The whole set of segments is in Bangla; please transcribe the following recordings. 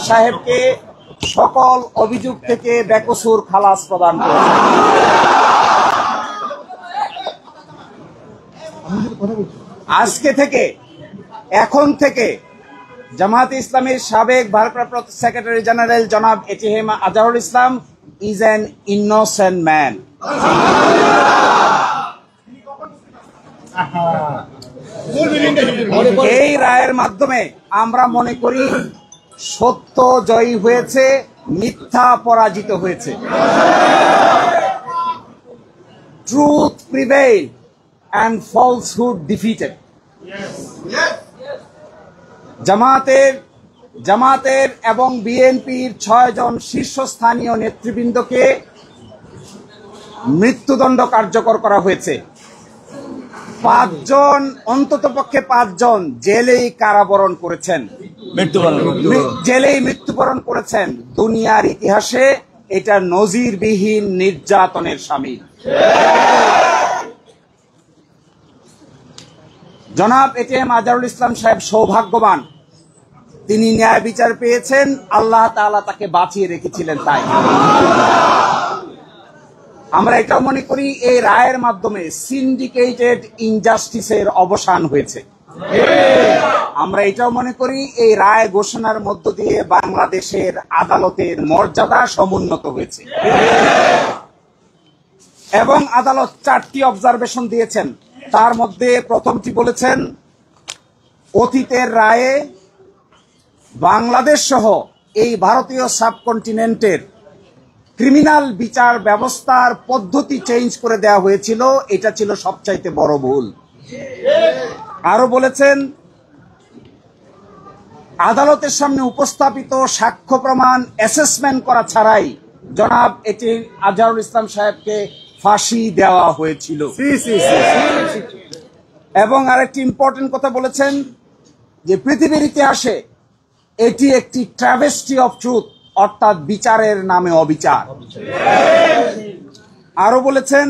সাহেবকে সকল অভিযোগ থেকে বেকসুর খালাস প্রদান করেছে। আজকে থেকে এখন থেকে জামায়াতে ইসলামীর সাবেক ভারপ্রাপ্ত সেক্রেটারি জেনারেল জনাব ATM Azharul Islam is an innocent man. এই রায়ের মাধ্যমে আমরা মনে করি সত্য জয়ী হয়েছে, মিথ্যা পরাজিত হয়েছে। Truth prevail and falsehood defeated. জামাতের এবং বিএনপির 6 জন শীর্ষস্থানীয় নেতৃবৃন্দকে মৃত্যুদণ্ড কার্যকর করা হয়েছে। 5 জন অন্ততপক্ষে 5 জন জেলেই কারাবরণ করেছেন, জেলেই মৃত্যুবরণ করেছেন। দুনিয়ার ইতিহাসে এটা নজিরবিহীন নির্যাতনের শামিল। জনাব এটিএম আজহারুল ইসলাম সাহেব সৌভাগ্যবান, তিনি ন্যায় বিচার পেয়েছেন, আল্লাহ তাআলা তাকে বাঁচিয়ে রেখেছিলেন। তাই আমরা এটাও মনে করি এই রায়ের মাধ্যমে সিন্ডিকেটেড ইনজাস্টিসের অবসান হয়েছে। আমরা এটাও মনে করি এই রায় ঘোষণার মধ্য দিয়ে বাংলাদেশের আদালতের মর্যাদা সমুন্নত হয়েছে এবং আদালত 4টি অবজারভেশন দিয়েছেন। তার মধ্যে প্রথমটি বলেছেন, অতীতের রায়ে বাংলাদেশ সহ এই ভারতীয় সাবকন্টিনেন্টের ক্রিমিনাল বিচার ব্যবস্থার পদ্ধতি চেঞ্জ করে দেওয়া হয়েছিল, এটা ছিল সবচাইতে বড় ভুল। আরো বলেছেন, আদালতের সামনে উপস্থাপিত সাক্ষ্য প্রমাণ অ্যাসেসমেন্ট করা ছাড়াই জনাব এটিএম আজহারুল ইসলাম সাহেবকে ফাঁসি দেওয়া হয়েছিল। এবং আরেকটি ইম্পর্টেন্ট কথা বলেছেন যে পৃথিবীর ইতিহাসে এটি একটি ট্র্যাভেস্টি অফ ট্রুথ, অর্থাৎ বিচারের নামে অবিচার। আরো বলেছেন,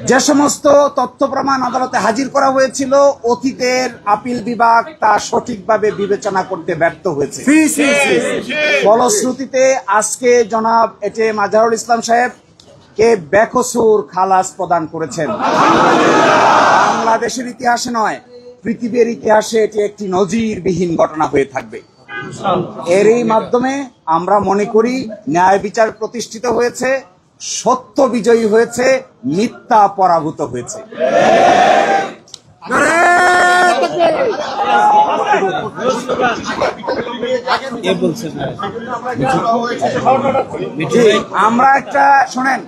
যে সমস্ত তথ্য প্রমাণ আদালতে হাজির করা হয়েছিল অতীতের আপিল বিভাগ তা সঠিকভাবে বিবেচনা করতে ব্যর্থ হয়েছে। ফলশ্রুতিতে আজকে জনাব এটিএম আজহারুল ইসলাম সাহেব কে বেকসুর খালাস প্রদান করেছেন। বাংলাদেশের ইতিহাসে নয়, পৃথিবীর ইতিহাসে এটি একটি নজিরবিহীন ঘটনা হয়ে থাকবে। এরই মাধ্যমে আমরা মনে করি ন্যায় বিচার প্রতিষ্ঠিত হয়েছে, সত্য বিজয়ী হয়েছে, মিথ্যা পরাভূত হয়েছে। আমরা একটা শোনেন,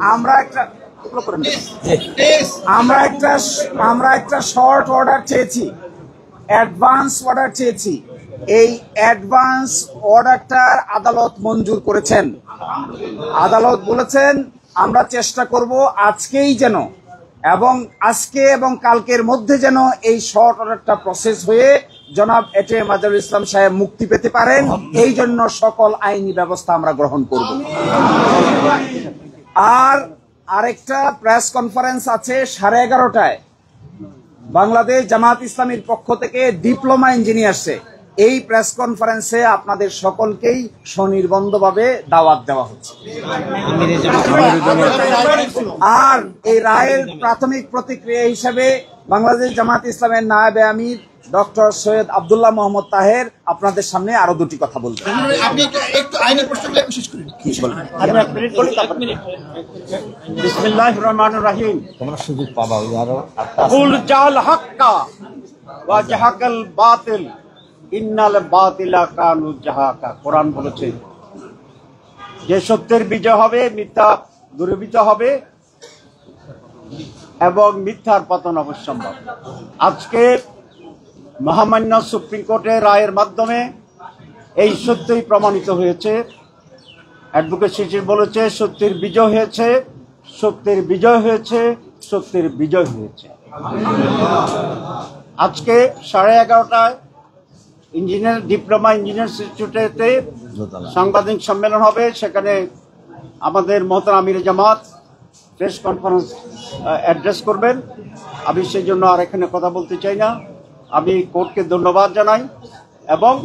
আমরা একটা শর্ট অর্ডার চেয়েছি, অ্যাডভান্স অর্ডার চেয়েছি। এই অ্যাডভান্স অর্ডারটার আদালত মঞ্জুর করেছেন। আদালত বলেছেন আমরা চেষ্টা করব আজকেই যেন আজকে এবং কালকের মধ্যে যেন এই শর্ট অর্ডারটা প্রসেস হয়ে জনাব এটিএম আজহারুল ইসলাম সাহেব মুক্তি পেতে পারেন, এই জন্য সকল আইনি ব্যবস্থা আমরা গ্রহণ করব। আর আরেকটা প্রেস কনফারেন্স আছে 11:30টায় বাংলাদেশ জামায়াত ইসলামীর পক্ষ থেকে ডিপ্লোমা ইঞ্জিনিয়ার্সে। এই প্রেস কনফারেন্সে আপনাদের সকলকেই স্বনির্বন্ধভাবে দাওয়াত দেওয়া হচ্ছে। আর এই রায়ের প্রাথমিক প্রতিক্রিয়া হিসেবে বাংলাদেশ জামায়াত ইসলামের নায়েবে আমির ডক্টর সৈয়দ আব্দুল্লাহ মোহাম্মদ তাহের আপনাদের সামনে আরো দুটি কথা বলবেন। বিসমিল্লাহির রাহমানির রাহিম। তোমরা সুযোগ পাবা আরো। কুল জাল হাক্কা ওয়া জাহাকাল বাতিল ইন্নাল বাতিলা কানু জাহাকা। কোরআন বলেছে যে সত্যের বিজয় হবে, মিথ্যা দূরীভূত হবে এবং মিথ্যার পতন অবশ্যম্ভাবী। আজকে মহামান্য সুপ্রিম কোর্টের রায়ের মাধ্যমে এই সত্যই প্রমাণিত হয়েছে। অ্যাডভোকেট শিশির বলেছে সত্যের বিজয় হয়েছে, সত্যের বিজয় হয়েছে, সত্যের বিজয় হয়েছে। আজকে 11:30টায় ডিপ্লোমা ইঞ্জিনিয়ার ইনস্টিটিউটে সাংবাদিক সম্মেলন হবে। সেখানে আমাদের মহতারাম আমির জামাত প্রেস কনফারেন্স অ্যাড্রেস করবেন। আমি সেই জন্য আর এখানে কথা বলতে চাই না। আমি কোর্টকে ধন্যবাদ জানাই এবং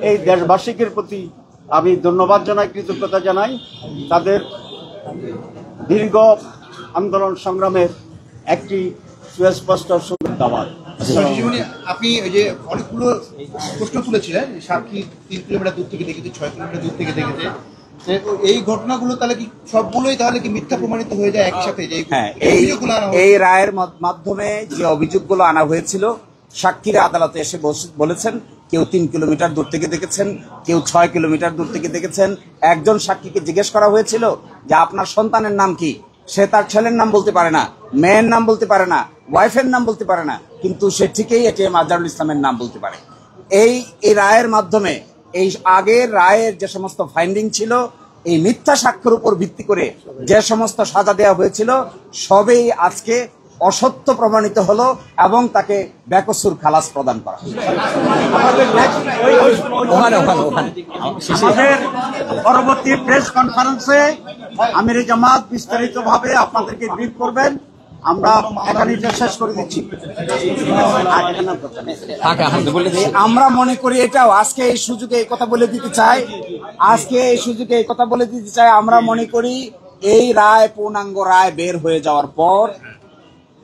এই দেশবাসীদের প্রতি আমি ধন্যবাদ জানাই, কৃতজ্ঞতা জানাই। তাদের দীর্ঘ আন্দোলন সংগ্রামের একটি সুস্পষ্ট দাবাত। আপনি ওই যে অনেকগুলো প্রশ্ন তুলেছিলেন, সাক্ষী 3 কিলোমিটার দূর থেকে দেখেছে, 6 কিলোমিটার দূর থেকে দেখেছে, এই ঘটনাগুলো তাহলে কি সবগুলোই তাহলে কি মিথ্যা প্রমাণিত হয়ে যায় একসাথে? হ্যাঁ, এই রায়ের মাধ্যমে যে অভিযোগগুলো আনা হয়েছিল, সাক্ষীরা আদালতে এসে বলেছেন কেউ 3 কিলোমিটার দূর থেকে দেখেছেন, কেউ 6 কিলোমিটার দূর থেকে দেখেছেন। একজন সাক্ষীকে জিজ্ঞেস করা হয়েছিল যে আপনার সন্তানের নাম কি, সে তার ছেলের নাম বলতে পারে না, মেয়ের নাম বলতে পারে না, ওয়াইফের নাম বলতে পারে না, কিন্তু সে ঠিকই এটিএম আজহারুল ইসলামের নাম বলতে পারে। এই রায়ের মাধ্যমে এই আগের রায়ের যে সমস্ত ফাইন্ডিং ছিল, এই মিথ্যা সাক্ষ্যের উপর ভিত্তি করে যে সমস্ত সাজা দেওয়া হয়েছিল, সবই আজকে অসত্য প্রমাণিত হলো এবং তাকে বেকসুর খালাস প্রদান করা। আমাদের পরবর্তী প্রেস কনফারেন্সে আমির জামাত বিস্তারিতভাবে আপনাদেরকে ব্রিফ করবেন। আমরা এখানে শেষ করে দিচ্ছি। আমরা মনে করি এটাও আজকে এই সুযোগে এই কথা বলে দিতে চাই, আমরা মনে করি এই রায়, পূর্ণাঙ্গ রায় বের হয়ে যাওয়ার পর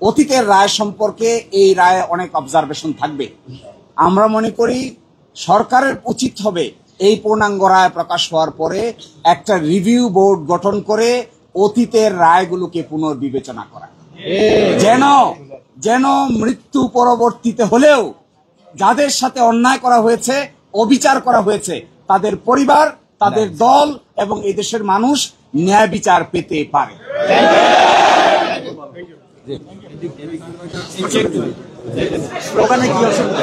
অতীতের রায় সম্পর্কে এই রায়ে অনেক অবজারভেশন থাকবে। আমরা মনে করি সরকারের উচিত হবে এই পূর্ণাঙ্গ রায় প্রকাশ হওয়ার পরে একটা রিভিউ বোর্ড গঠন করে অতীতের রায়গুলোকে পুনর্বিবেচনা করা, যেন মৃত্যু পরবর্তীতে হলেও যাদের সাথে অন্যায় করা হয়েছে, অবিচার করা হয়েছে, তাদের পরিবার, তাদের দল এবং এই দেশের মানুষ ন্যায় বিচার পেতে পারে। স্লোগানে কি অসুবিধা?